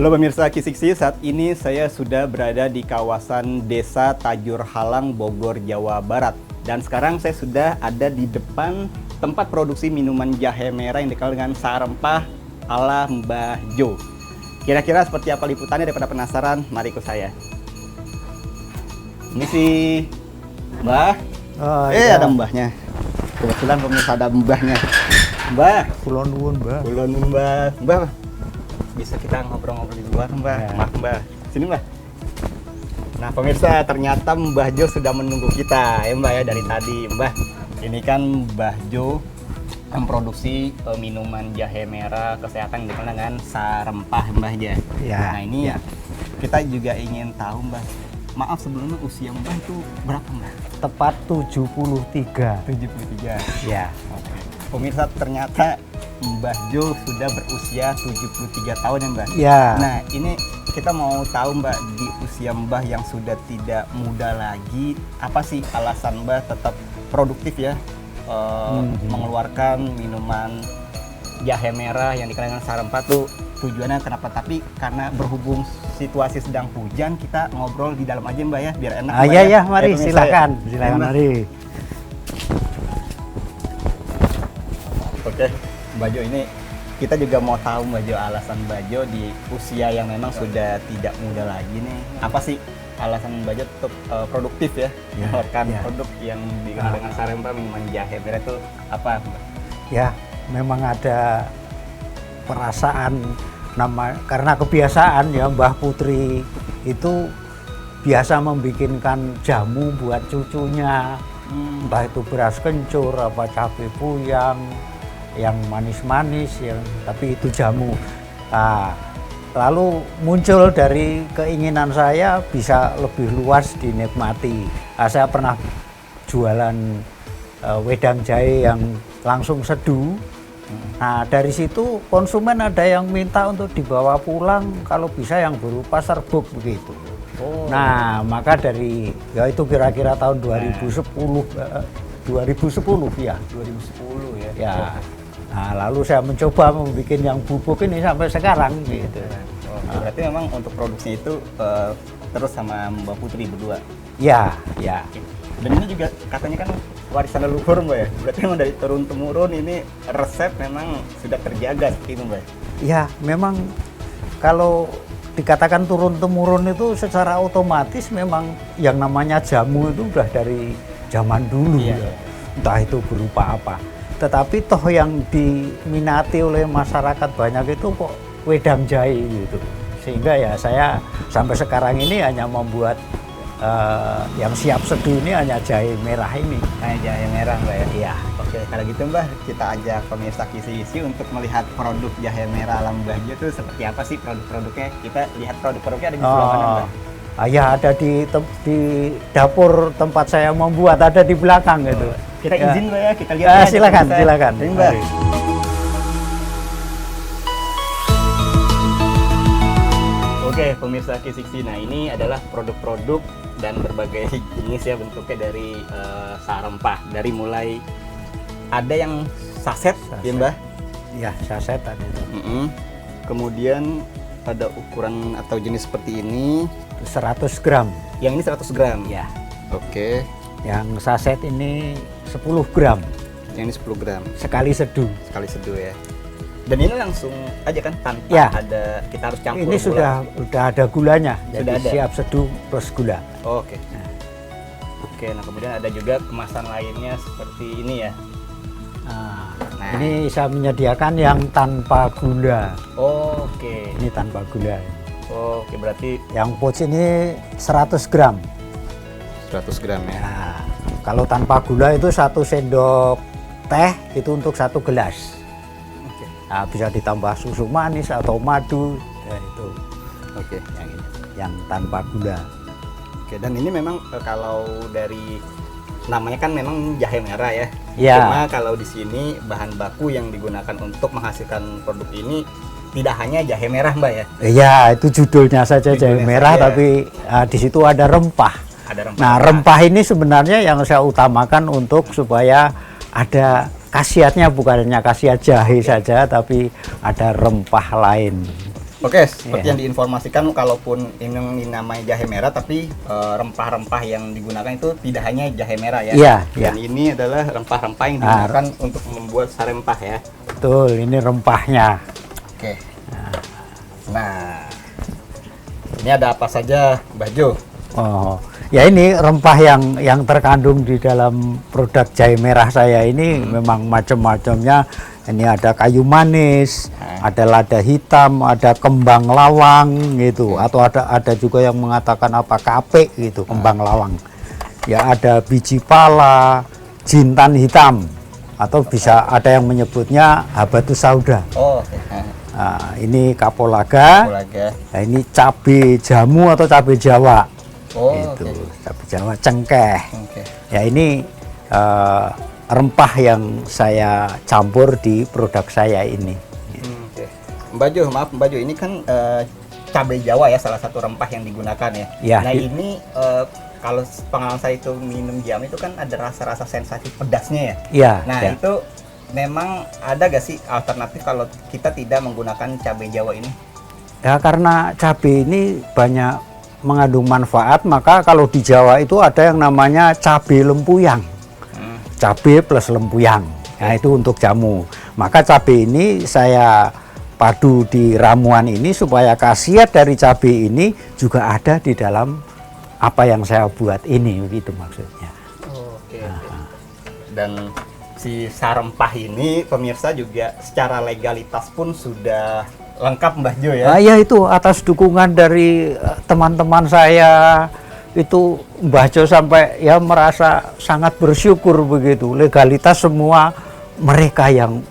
Halo pemirsa Kisiksi, saat ini saya sudah berada di kawasan Desa Tajur Halang, Bogor, Jawa Barat. Dan sekarang saya sudah ada di depan tempat produksi minuman jahe merah yang dikenal dengan Sarempah ala Mbah Jo. Kira-kira seperti apa liputannya? Daripada penasaran, mari ikut saya. Ini sih Mbah. Oh, iya. Ada mbahnya. Kebetulan pemirsa ada mbahnya. Mbah. Kula nuwun, Mbah. Kula nuwun, Mbah. Mbah, bisa kita ngobrol-ngobrol di luar, Mbah? Ya. Maaf, Mbah. Sini, Mbah. Nah, pemirsa, ternyata Mbah Jo sudah menunggu kita, ya, Mbah, ya, dari tadi. Mbah, ini kan Mbah Jo memproduksi minuman jahe merah kesehatan yang dikenal dengan Sarempah, Mbah, ya. Ya. Nah, ini ya. kita juga ingin tahu, Mbah. Maaf sebelumnya, usia Mbah itu berapa, Mbah? Tepat 73. 73. Ya. Oke. Pemirsa, ternyata Mbah Jo sudah berusia 73 tahun ya, Mbah? Ya. Nah, ini kita mau tahu, Mbah, di usia Mbah yang sudah tidak muda lagi, apa sih alasan Mbah tetap produktif ya, mengeluarkan minuman jahe merah yang dikenal dengan Sarempah tuh tujuannya kenapa? Tapi karena berhubung situasi sedang hujan, kita ngobrol di dalam aja, Mbah, ya, biar enak. Mbah, Iya, ya, Ya, mari pemirsa, silakan. ya. Silakan, Mbah. mari. Oke, Mbah Jo, ini kita juga mau tahu, Mbah Jo, alasan Mbah Jo di usia yang memang sudah tidak muda lagi nih. Apa sih alasan Mbah Jo tetap produktif ya, Ya, mengeluarkan ya. produk yang dikenal dengan Sarempah minuman jahe merah itu apa, Mbah? Ya, memang ada perasaan karena kebiasaan ya Mbah Putri itu biasa membikinkan jamu buat cucunya. Entah itu beras kencur, apa cabai puyang, yang manis-manis, tapi itu jamu. Nah, lalu muncul dari keinginan saya bisa lebih luas dinikmati. Nah, saya pernah jualan wedang jahe yang langsung seduh. Nah, dari situ konsumen ada yang minta untuk dibawa pulang, kalau bisa yang berupa serbuk begitu. Oh. Nah, maka dari ya itu kira-kira tahun 2010 ya. 2010 ya. Ya. Nah, lalu saya mencoba membuat yang bubuk ini sampai sekarang gitu. Oh, berarti memang untuk produksinya itu terus sama Mbah Putri berdua. Ya, ya. Dan ini juga katanya kan warisan leluhur, Mbak, ya. Berarti memang dari turun temurun ini resep memang sudah terjaga seperti itu, Mbak. Ya, memang kalau dikatakan turun temurun itu secara otomatis memang yang namanya jamu itu udah dari zaman dulu. Iya. Ya. Entah itu berupa apa. Tetapi toh yang diminati oleh masyarakat banyak itu kok wedang jahe gitu. Sehingga ya saya sampai sekarang ini hanya membuat yang siap seduh ini hanya jahe merah ini. Nah, jahe merah, Mbak, ya. Iya. Oke, kalau gitu, Mbah, kita ajak pemirsa Kisiksi untuk melihat produk jahe merah ala Mbah Jo itu seperti apa sih produk-produknya. Kita lihat produk-produknya ada di sebelah mana, Mbah? Ya ada di dapur tempat saya membuat, ada di belakang gitu. Kita Ya. izin, Mbak, ya, kita lihat aja, Silakan, pemirsa. silakan. Ini, Mbah. Mari. Oke, pemirsa Kisiksi, nah ini adalah produk-produk dan berbagai jenis ya bentuknya dari Sarempah. Dari mulai ada yang saset, ya, Mbah? Ya, saset ada itu. Kemudian ada ukuran atau jenis seperti ini. 100 gram. Yang ini 100 gram. Ya. Oke. Yang saset ini 10 gram. Yang ini 10 gram. Sekali seduh. Sekali seduh ya. Dan ini langsung aja kan tanpa Ya. ada, kita harus campur Ini gula. sudah ada gulanya. Sudah Jadi ada. siap seduh plus gula. Oke. Oke, nah kemudian ada juga kemasan lainnya seperti ini ya. Nah, ini saya menyediakan yang tanpa gula. Oke. Ini tanpa gula. Oke, berarti Yang pouch ini 100 gram. 100 gram ya. Nah, kalau tanpa gula itu 1 sendok teh itu untuk 1 gelas. Oke. Nah, bisa ditambah susu manis atau madu. Ya, itu Oke. yang ini, yang tanpa gula. Oke, dan ini memang kalau dari namanya kan memang jahe merah ya. Ya. Cuma kalau di sini bahan baku yang digunakan untuk menghasilkan produk ini tidak hanya jahe merah, Mbak, ya. Iya, itu judulnya saja jahe Judulnya merah, saja. tapi di situ ada rempah. Ada rempah. Nah, rempah ini sebenarnya yang saya utamakan untuk supaya ada khasiatnya, bukan hanya khasiat jahe saja, tapi ada rempah lain. Oke, seperti Iya. yang diinformasikan, kalaupun ini namanya jahe merah, tapi rempah-rempah yang digunakan itu tidak hanya jahe merah ya. Iya, Dan iya. ini adalah rempah-rempah yang Ah. digunakan untuk membuat sarempah ya. Betul, ini rempahnya. Oke. Nah, ini ada apa saja, Mbah Jo? Oh, ya ini rempah yang terkandung di dalam produk jahe merah saya ini memang macam-macamnya. Ini ada kayu manis, ada lada hitam, ada kembang lawang gitu, atau ada juga yang mengatakan apa kape gitu, kembang lawang. Ya ada biji pala, jintan hitam, atau bisa ada yang menyebutnya habatus sauda. Oh, oke. Nah, ini kapulaga. Kapulaga. Nah, ini cabai jamu atau cabai Jawa. Oh, Itu oke. cabai Jawa cengkeh. Oke. Ya ini rempah yang saya campur di produk saya ini. Oke. Mbak Jo, maaf Mbak Jo, ini kan cabai Jawa ya, salah satu rempah yang digunakan ya. Ya, Nah ini kalau pengalaman saya itu minum jamu itu kan ada rasa-rasa sensasi pedasnya ya. Ya, Nah ya. itu memang ada gak sih alternatif kalau kita tidak menggunakan cabai Jawa ini? Ya karena cabai ini banyak mengandung manfaat, maka kalau di Jawa itu ada yang namanya cabai lempuyang. Cabai plus lempuyang. Nah, itu untuk jamu. Maka cabai ini saya padu di ramuan ini supaya khasiat dari cabai ini juga ada di dalam apa yang saya buat ini, begitu maksudnya. Oke. Dan si sarempah ini pemirsa juga secara legalitas pun sudah lengkap Mbah Jo ya. Ya itu atas dukungan dari teman-teman saya, itu Mbah Jo sampai ya merasa sangat bersyukur begitu. Legalitas semua mereka yang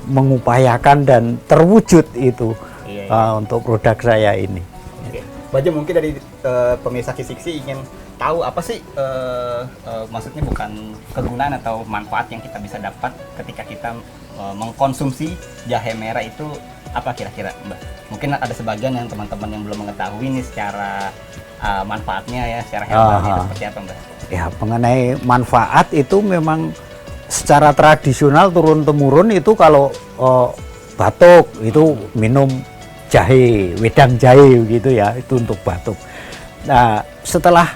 mengupayakan dan terwujud itu Iya. untuk produk saya ini. Oke. Mbah Jo, mungkin dari pemirsa Kisiksi ingin tahu apa sih maksudnya bukan kegunaan atau manfaat yang kita bisa dapat ketika kita mengkonsumsi jahe merah itu apa kira-kira Mbak? Mungkin ada sebagian yang teman-teman yang belum mengetahui ini secara manfaatnya ya, secara herbal itu seperti apa Mbak? Ya mengenai manfaat itu memang secara tradisional turun-temurun itu kalau batuk itu minum jahe, wedang jahe gitu ya, itu untuk batuk. Nah setelah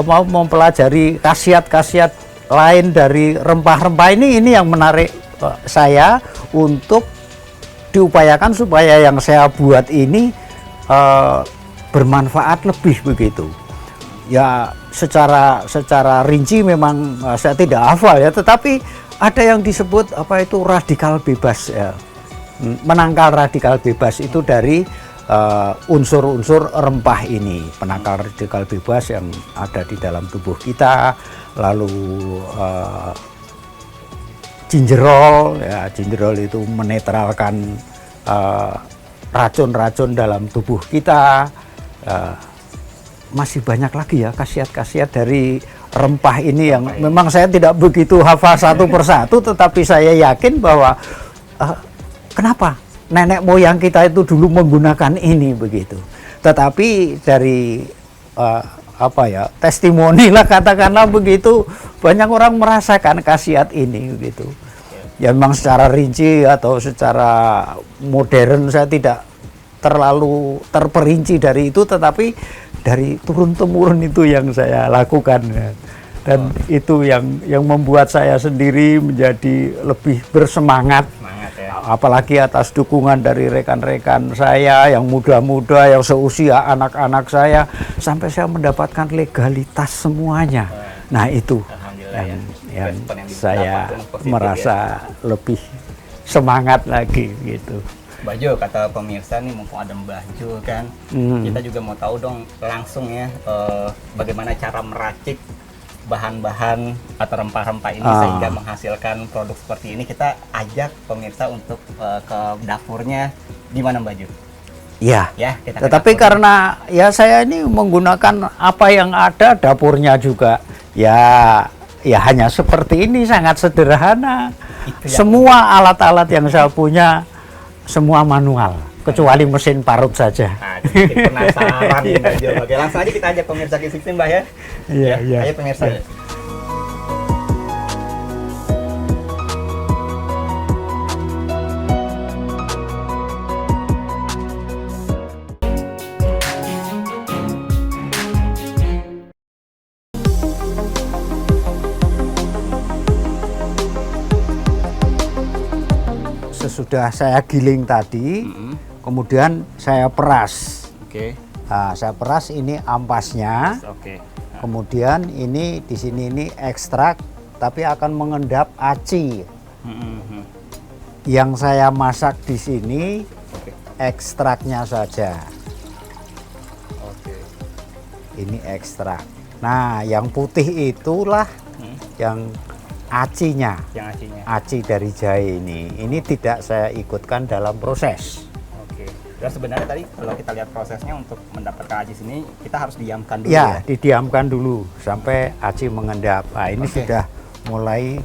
mau mempelajari khasiat-khasiat lain dari rempah-rempah ini yang menarik saya untuk diupayakan supaya yang saya buat ini bermanfaat lebih begitu. Ya secara rinci memang saya tidak hafal ya, tetapi ada yang disebut apa itu radikal bebas ya. Menangkal radikal bebas itu dari unsur-unsur rempah ini, penangkal radikal bebas yang ada di dalam tubuh kita, lalu ginjerol, ya ginjerol itu menetralkan racun-racun dalam tubuh kita. Masih banyak lagi ya khasiat-khasiat dari rempah ini yang memang saya tidak begitu hafal satu persatu, tetapi saya yakin bahwa kenapa nenek moyang kita itu dulu menggunakan ini begitu. Tetapi dari apa ya, testimoni lah katakanlah begitu, banyak orang merasakan khasiat ini begitu. Ya memang secara rinci atau secara modern saya tidak terlalu terperinci dari itu, tetapi dari turun-temurun itu yang saya lakukan ya. Dan itu yang membuat saya sendiri menjadi lebih bersemangat. Semangat ya. Apalagi atas dukungan dari rekan-rekan saya yang muda-muda, yang seusia anak-anak saya, sampai saya mendapatkan legalitas semuanya. Nah itu Alhamdulillah ya. yang Respon yang saya didapat pun positif merasa lebih semangat lagi gitu. Mbah Jo, kata pemirsa nih mumpung ada Mbah Jo kan, kita juga mau tahu dong langsung ya bagaimana cara meracik bahan-bahan atau rempah-rempah ini sehingga menghasilkan produk seperti ini. Kita ajak pemirsa untuk ke dapurnya di mana Mbah Jo? Ya, Ya, kita ke tetapi dapurnya. karena ya saya ini menggunakan apa yang ada, dapurnya juga ya hanya seperti ini, sangat sederhana. Itu ya. Semua alat-alat yang saya punya semua manual, kecuali mesin parut saja. Nah, bikin penasaran nih Mbah Jo. Oke, langsung aja kita ajak pemirsa Kisiksi Mbah ya. Iya, iya. Ayo pemirsa. Iya. sesudah saya giling tadi, kemudian saya peras. Oke. Nah, saya peras ini ampasnya. Oke. Kemudian ini di sini ini ekstrak, tapi akan mengendap aci. Yang saya masak di sini Oke. ekstraknya saja. Oke. Ini ekstrak. Nah, yang putih itulah yang acinya. Yang acinya. Aci dari jahe ini. Ini tidak saya ikutkan dalam proses. Oke. Dan sebenarnya tadi kalau kita lihat prosesnya untuk mendapatkan aci sini, kita harus diamkan dulu Ya, ya. didiamkan dulu sampai aci mengendap. Nah, ini Oke. sudah mulai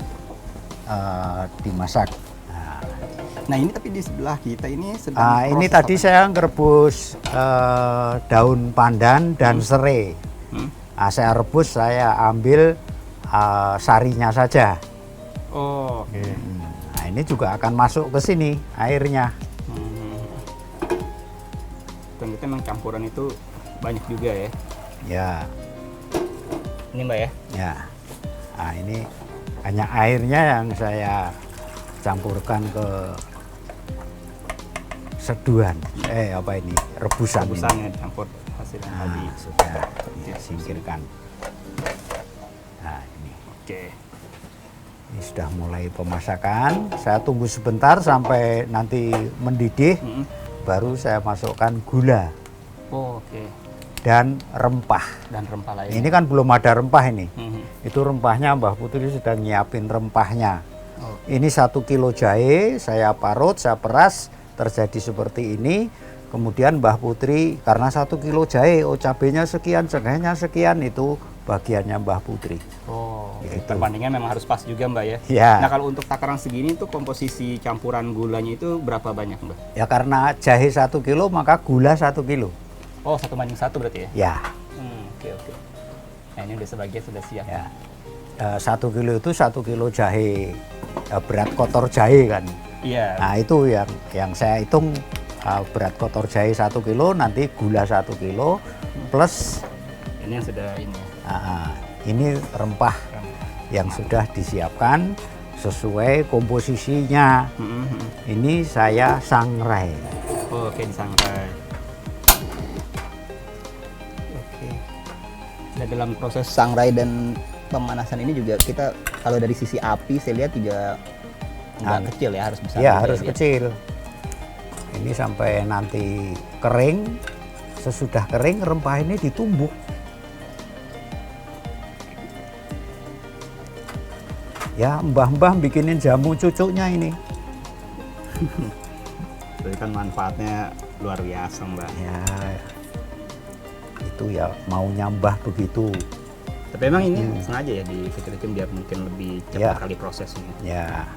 dimasak. Nah ini tapi di sebelah kita ini sedang Ini proses tadi apa? saya ngerebus daun pandan dan serai. Nah, saya rebus, saya ambil sarinya saja. Oh, oke. Nah, ini juga akan masuk ke sini airnya. Dan kita memang campuran itu banyak juga ya. Ya, Ini Mbak ya. ya. Nah, ini hanya airnya yang saya campurkan ke seduhan. Apa ini? Rebusan. ini. Rebusannya campur hasil yang tadi. Nah, sudah disingkirkan. Nah, ini. Oke. Ini sudah mulai pemasakan. Saya tunggu sebentar sampai nanti mendidih. Baru saya masukkan gula Oh, oke. dan rempah. Dan rempah lain. Ini kan belum ada rempah ini. Mhm. Itu rempahnya Mbah Putri sedang nyiapin rempahnya. Oh. Ini 1 kilo jahe, saya parut, saya peras, terjadi seperti ini. Kemudian Mbah Putri, karena 1 kilo jahe, cabenya sekian, segahnya sekian, itu bagiannya Mbah Putri. Oh, Gitu. perbandingan memang harus pas juga Mbak ya. Ya. Nah kalau untuk takaran segini tuh komposisi campuran gulanya itu berapa banyak Mbak? Ya karena jahe 1 kilo, maka gula 1 kilo. Oh 1:1 berarti ya? Ya, Oke oke. Nah ini udah sebagian sudah siap. ya. 1 kilo itu 1 kilo jahe, berat kotor jahe kan. Iya. Nah itu yang saya hitung, berat kotor jahe 1 kilo, nanti gula 1 kilo, plus Ini yang sudah ini ya. ini rempah yang sudah disiapkan sesuai komposisinya. Ini saya sangrai. Oh, oke disangrai. Oke. Nah, dalam proses sangrai dan pemanasan ini juga kita kalau dari sisi api saya lihat juga nggak kecil ya, harus besar. Ya juga harus dia. kecil. Ini sampai nanti kering. Sesudah kering rempah ini ditumbuk. Ya mbah-mbah bikinin jamu cucunya ini. Jadi kan manfaatnya luar biasa Mbak. Ya itu ya maunya mbah begitu. Tapi emang ini sengaja ya dikecil-kecil biar mungkin lebih cepat Ya. kali prosesnya. Ya.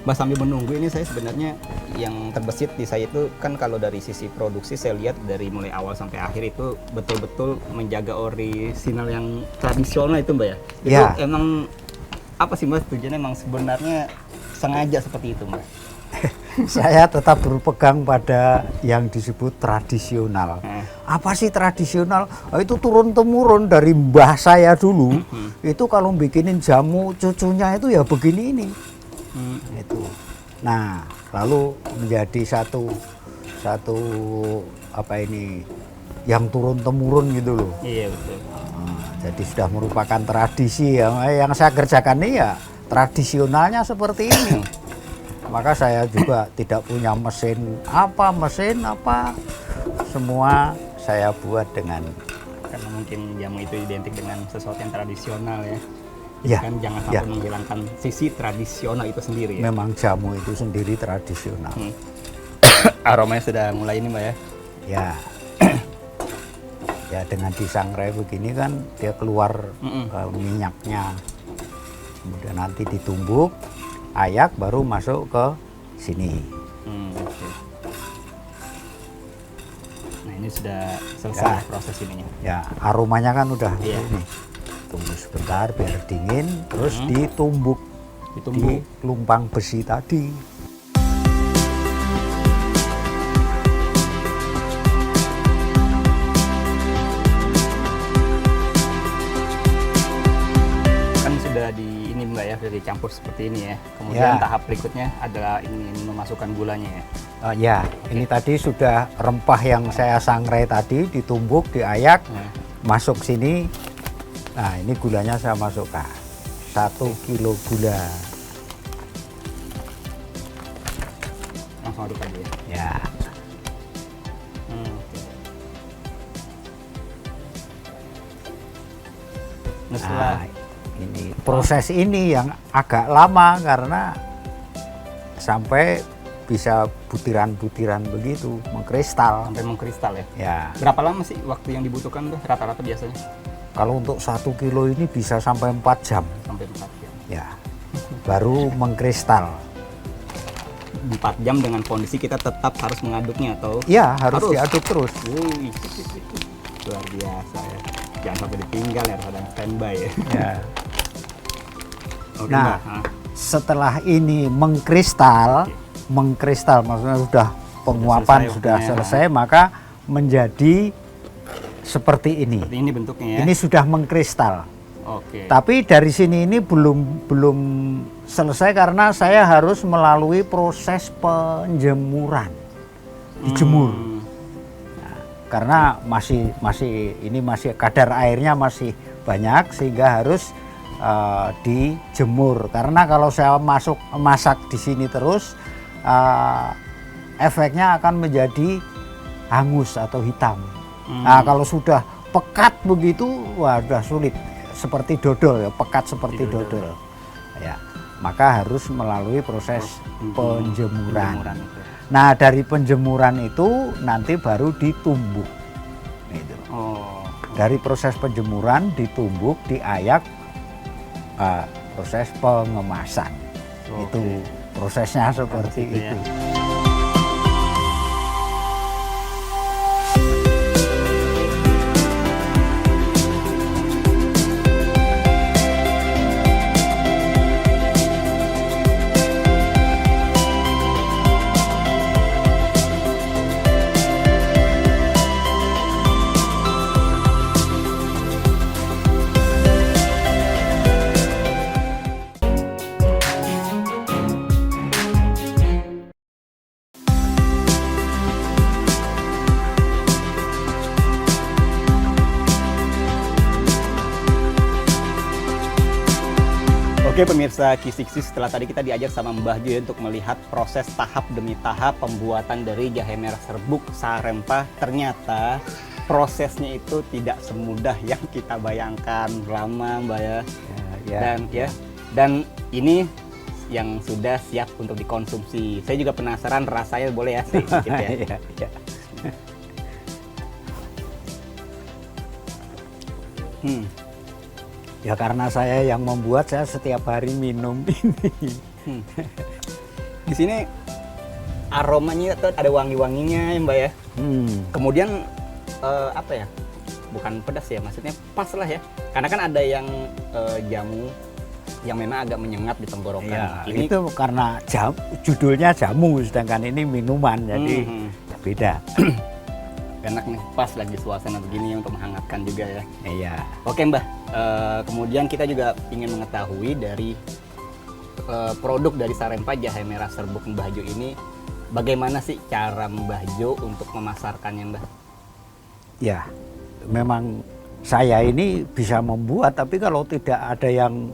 Mbak sambil menunggu ini saya sebenarnya yang terbesit di saya itu kan kalau dari sisi produksi saya lihat dari mulai awal sampai akhir itu betul-betul menjaga orisinal yang tradisional itu Mbak ya. Itu Ya. emang apa sih Mbak tujuannya emang sebenarnya sengaja seperti itu Mbak? Saya tetap berpegang pada yang disebut tradisional. Apa sih tradisional? Itu turun-temurun dari mbah saya dulu. Itu kalau bikinin jamu cucunya itu ya begini ini. Itu. Nah, lalu menjadi satu apa ini yang turun-temurun gitu loh. Iya betul. Jadi sudah merupakan tradisi yang saya kerjakan ini ya tradisionalnya seperti ini. Maka saya juga tidak punya mesin apa, semua saya buat dengan Karena mungkin jamu itu identik dengan sesuatu yang tradisional ya. Ya, Kan jangan ya. sampai menghilangkan sisi tradisional itu sendiri ya. memang jamu itu sendiri tradisional. Aromanya sudah mulai ini Mbak ya. Ya. Ya dengan disangrai begini kan dia keluar minyaknya. Kemudian nanti ditumbuk, ayak baru masuk ke sini. Oke. Nah ini sudah selesai Ya. proses ininya. Ya, aromanya kan udah Iya. ini. Tunggu sebentar biar dingin, terus ditumbuk Ditumbuk. di lumpang besi tadi. Kan sudah di ini Mbak ya, sudah dicampur seperti ini ya. Kemudian Ya. tahap berikutnya adalah ini memasukkan gulanya ya. Ya, ini tadi sudah rempah yang saya sangrai tadi ditumbuk, diayak, Nah, masuk sini. Nah, ini gulanya saya masukkan. 1 kilo gula. langsung aduk aja ya. Ya. Oke. Nah, setelah Nah, ini proses ini yang agak lama karena sampai bisa butiran-butiran begitu, mengkristal. sampai mengkristal ya. Ya, Berapa lama sih waktu yang dibutuhkan tuh rata-rata biasanya? kalau untuk 1 kilo ini bisa sampai 4 jam. Sampai 4 jam. Ya, baru mengkristal. 4 jam dengan kondisi kita tetap harus mengaduknya atau Ya, harus Harus. diaduk terus. Wih, luar biasa ya. Jangan sampai ditinggal ya, kadang standby ya. Ya. Oke, Nah, Mbak. Hah? Setelah ini mengkristal maksudnya sudah penguapan selesai sudah waktunya. selesai, maka menjadi seperti ini. Seperti ini bentuknya ya. Ini sudah mengkristal. Oke. Tapi dari sini ini belum selesai karena saya harus melalui proses penjemuran, dijemur. Hmm. Karena masih kadar airnya masih banyak sehingga harus dijemur. Karena kalau saya masak di sini terus, efeknya akan menjadi hangus atau hitam. Nah, kalau sudah pekat begitu, wah sudah sulit. Seperti dodol ya, pekat seperti Dodol. dodol. Ya, maka harus melalui proses penjemuran. Penjemuran itu. Nah, dari penjemuran itu nanti baru ditumbuk. Gitu. Oh. Dari proses penjemuran ditumbuk, diayak, proses pengemasan. Oke. Itu prosesnya seperti Itu ya. itu. Oke pemirsa Kisiksi, setelah tadi kita diajak sama Mbah Jo ya untuk melihat proses tahap demi tahap pembuatan dari jahe merah serbuk Sarempah. Ternyata prosesnya itu tidak semudah yang kita bayangkan, lama Mbah ya. Dan ini yang sudah siap untuk dikonsumsi. Saya juga penasaran rasanya, boleh ya sedikit ya. Ya, ya. Hmm. Ya karena saya yang membuat, saya setiap hari minum ini. Di sini aromanya tuh ada wangi-wanginya ya Mbak ya. Kemudian apa ya? Bukan pedas ya, maksudnya pas lah ya. Karena kan ada yang jamu yang memang agak menyengat di tenggorokan. Ya, Ini itu karena judulnya jamu, sedangkan ini minuman, jadi beda. enak nih, pas lagi suasana begini untuk menghangatkan juga ya. Iya. Oke Mbah, kemudian kita juga ingin mengetahui dari produk dari Sarempah jahe merah serbuk Mbah Jo ini, bagaimana sih cara Mbah Jo untuk memasarkannya Mbah? Ya, memang saya ini bisa membuat, tapi kalau tidak ada yang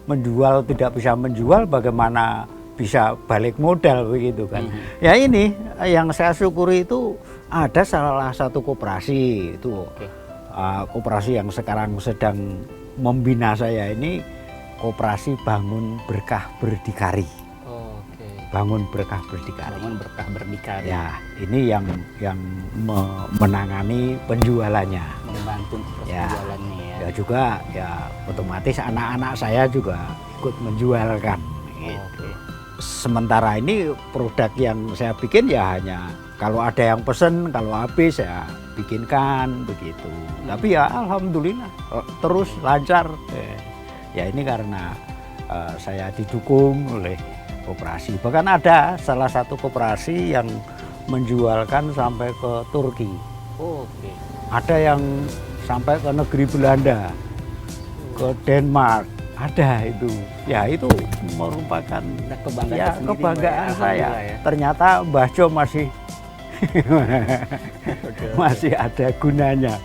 menjual, tidak bisa menjual, bagaimana bisa balik modal begitu kan? Ya ini yang saya syukuri itu ada salah satu koperasi itu, koperasi yang sekarang sedang membina saya ini, koperasi Bangun Berkah Berdikari. Oke. Bangun Berkah Berdikari. Bangun Berkah Berdikari. Ya, ini yang menangani penjualannya. Membantu proses Ya. penjualannya ya. Ya juga ya otomatis anak-anak saya juga ikut menjualkan. Oke. Sementara ini produk yang saya bikin ya hanya kalau ada yang pesen, kalau habis saya bikinkan begitu. Tapi ya alhamdulillah terus lancar. Ya ini karena saya didukung oleh koperasi. Bahkan ada salah satu koperasi yang menjualkan sampai ke Turki. Oke. Ada yang sampai ke negeri Belanda, ke Denmark, Ada itu. Ya itu merupakan Nah, kebanggaan ya tersendiri, Mbak, ya. kebanggaan saya. Alhamdulillah ya. Ternyata Mbah Jo masih Oke, masih ada gunanya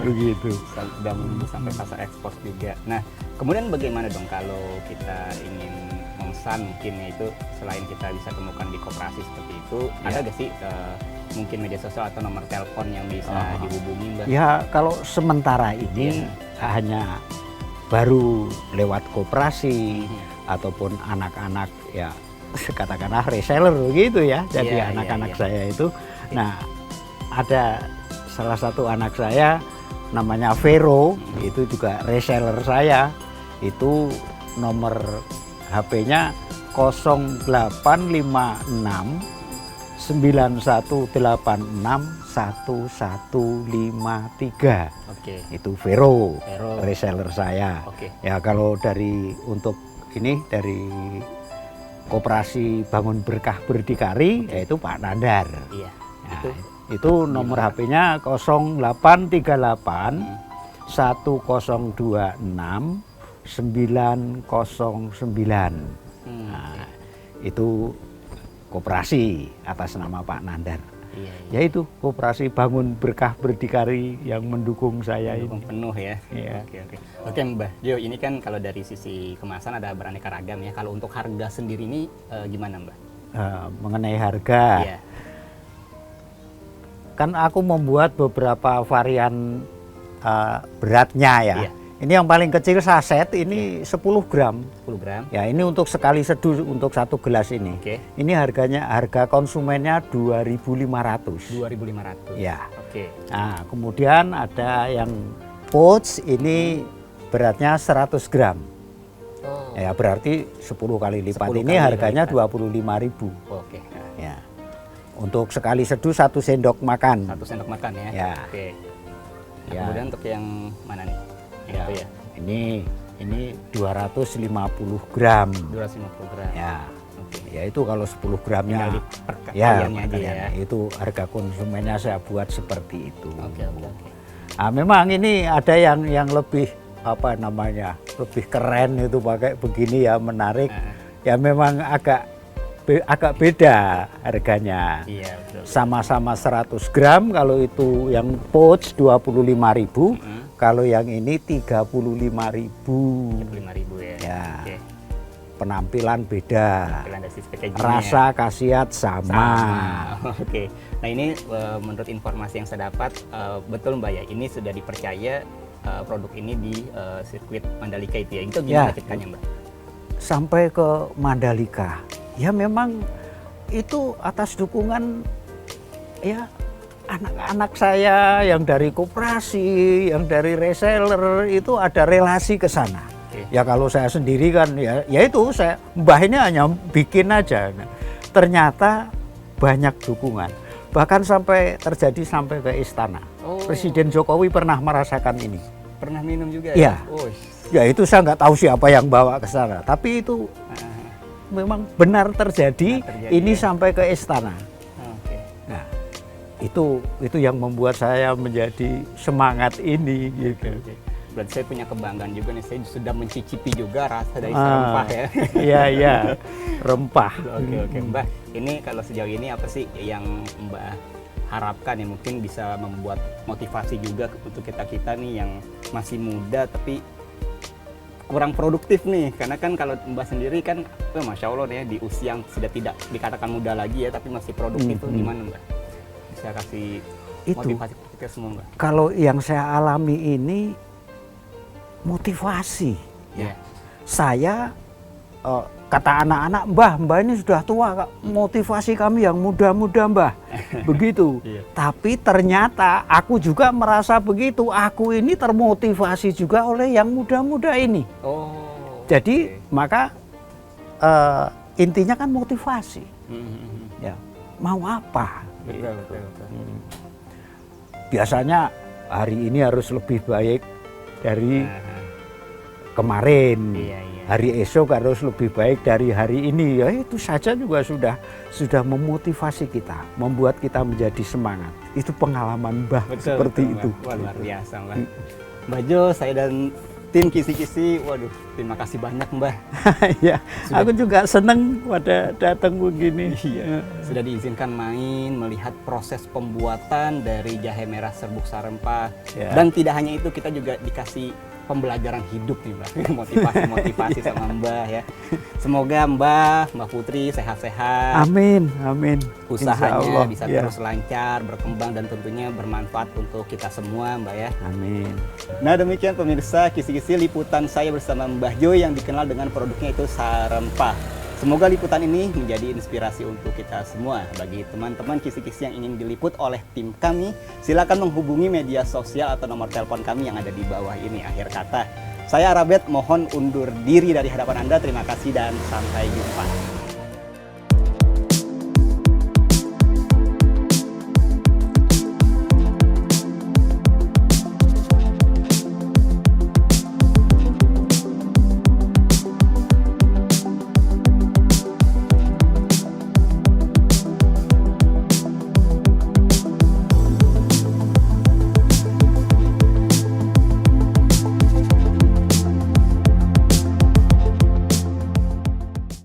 begitu. sudah menunggu sampai fase ekspor juga. Nah, kemudian bagaimana dong kalau kita ingin memesan mungkin itu selain kita bisa temukan di koperasi seperti itu, ada gak sih mungkin media sosial atau nomor telepon yang bisa dihubungi, Mbak? Ya kalau sementara ini hanya baru lewat koperasi ataupun anak-anak ya katakanlah reseller gitu ya. Jadi Iya, anak-anak iya. saya itu, nah ada salah satu anak saya namanya Vero, itu juga reseller saya. Itu nomor HP-nya 0856 9186 1153. Oke. Itu Vero, Vero. reseller saya. Oke. Ya kalau dari untuk ini dari Koperasi Bangun Berkah Berdikari yaitu Pak Nandar. Iya. Nah, itu nomor HP-nya 0838 1026 909. Nah, itu koperasi atas nama Pak Nandar. Iya, iya. Yaitu Koperasi Bangun Berkah Berdikari yang mendukung saya Mendukung ini. penuh ya. Iya. Oke, Mbah Jo, ini kan kalau dari sisi kemasan ada beraneka ragam ya. Kalau untuk harga sendiri ini gimana, Mbah? Mengenai harga, Iya. kan aku membuat beberapa varian beratnya ya. Iya. Ini yang paling kecil saset ini 10 gram. 10 gram. Ya ini untuk sekali seduh untuk satu gelas ini. Oke. Ini harga konsumennya 2.500. 2.500. Ya. Oke. Nah kemudian ada yang pouch ini beratnya 100 gram. Oh. Ya berarti 10 kali lipat. 10 Ini kali harganya lipat. 25.000. Oke. Ya. Untuk sekali seduh 1 sendok makan. 1 sendok makan ya. Ya. Oke. Nah, Ya. kemudian untuk yang mana nih? Yang Ya. apa ya? Ini 250 gram. 250 gram. Ya. Oke. Ya itu kalau 10 gramnya. Tinggal di Ya, perkaliannya aja ya. perkaliannya. Itu harga konsumennya saya buat seperti itu. Oke, oke, oke. Nah, memang ini ada yang lebih apa namanya? Lebih keren itu pakai begini ya, menarik. Ya memang agak beda harganya. Iya, betul. Sama-sama 100 gram, kalau itu yang pouch 25.000, kalau yang ini 35.000. 5.000 ya. Ya. Oke. Penampilan beda. Tampilan dari sisi packaging-nya Rasa khasiat sama. Oke. Nah, ini menurut informasi yang saya dapat betul, Mbak ya. Ini sudah dipercaya produk ini di sirkuit Mandalika itu ya. Itu gimana Ya. ceritanya, Mbak? Sampai ke Mandalika. Ya memang itu atas dukungan ya anak-anak saya yang dari koperasi, yang dari reseller, itu ada relasi ke sana. Oke. Ya kalau saya sendiri kan ya itu Mbah ini hanya bikin aja. Nah, ternyata banyak dukungan. Bahkan sampai ke istana. Oh. Presiden Jokowi pernah merasakan ini. Pernah minum juga Iya. ya? Oh, Ya itu saya nggak tahu siapa yang bawa ke sana. Tapi itu memang benar terjadi, ini ya. sampai ke istana. Oke. Nah, itu yang membuat saya menjadi semangat ini gitu. Oke. Berarti saya punya kebanggaan juga nih, saya sudah mencicipi juga rasa dari rempah ya. Iya, rempah. Oke, Mbak. Ini kalau sejauh ini apa sih yang Mbak harapkan ya, mungkin bisa membuat motivasi juga untuk kita nih yang masih muda tapi kurang produktif nih, karena kan kalau Mbak sendiri kan Masya Allah nih ya, di usia yang sudah tidak dikatakan muda lagi ya tapi masih produktif tuh gimana, Mbak? Bisa kasih Itu. motivasi ke kita semua, Mbak? Kalau yang saya alami ini motivasi. Iya. Saya kata anak-anak, Mbah ini sudah tua, Kak. Motivasi kami yang muda-muda, Mbah. Begitu. Iya. Tapi ternyata aku juga merasa begitu. Aku ini termotivasi juga oleh yang muda-muda ini. Oh. Jadi oke. maka intinya kan motivasi. Ya, mau apa? Betul, betul, betul. Biasanya hari ini harus lebih baik dari kemarin. Iya, iya. Hari esok harus lebih baik dari hari ini. Ya itu saja juga sudah memotivasi kita, membuat kita menjadi semangat. Itu pengalaman Mbah Betul, seperti betul, itu. Mbak. Wah, luar biasa, Mbak. Mbak Jo, saya dan Tim Kisi-Kisi, waduh, terima kasih banyak Mbah. Ya, aku juga seneng pada datang begini. Iya, sudah diizinkan main, melihat proses pembuatan dari jahe merah serbuk sarempah. Ya. Dan tidak hanya itu, kita juga dikasih pembelajaran hidup nih Mbah, motivasi sama Mbah ya. Semoga Mbah Putri sehat-sehat. Amin, amin. Usahanya Insya Allah, bisa ya. terus lancar, berkembang dan tentunya bermanfaat untuk kita semua Mbah ya. Amin. Nah demikian pemirsa Kisi-Kisi liputan saya bersama Mbah Joy yang dikenal dengan produknya itu Sarempah. Semoga liputan ini menjadi inspirasi untuk kita semua. Bagi teman-teman Kisi-Kisi yang ingin diliput oleh tim kami, silakan menghubungi media sosial atau nomor telepon kami yang ada di bawah ini. Akhir kata, saya Arabet mohon undur diri dari hadapan Anda. Terima kasih dan sampai jumpa.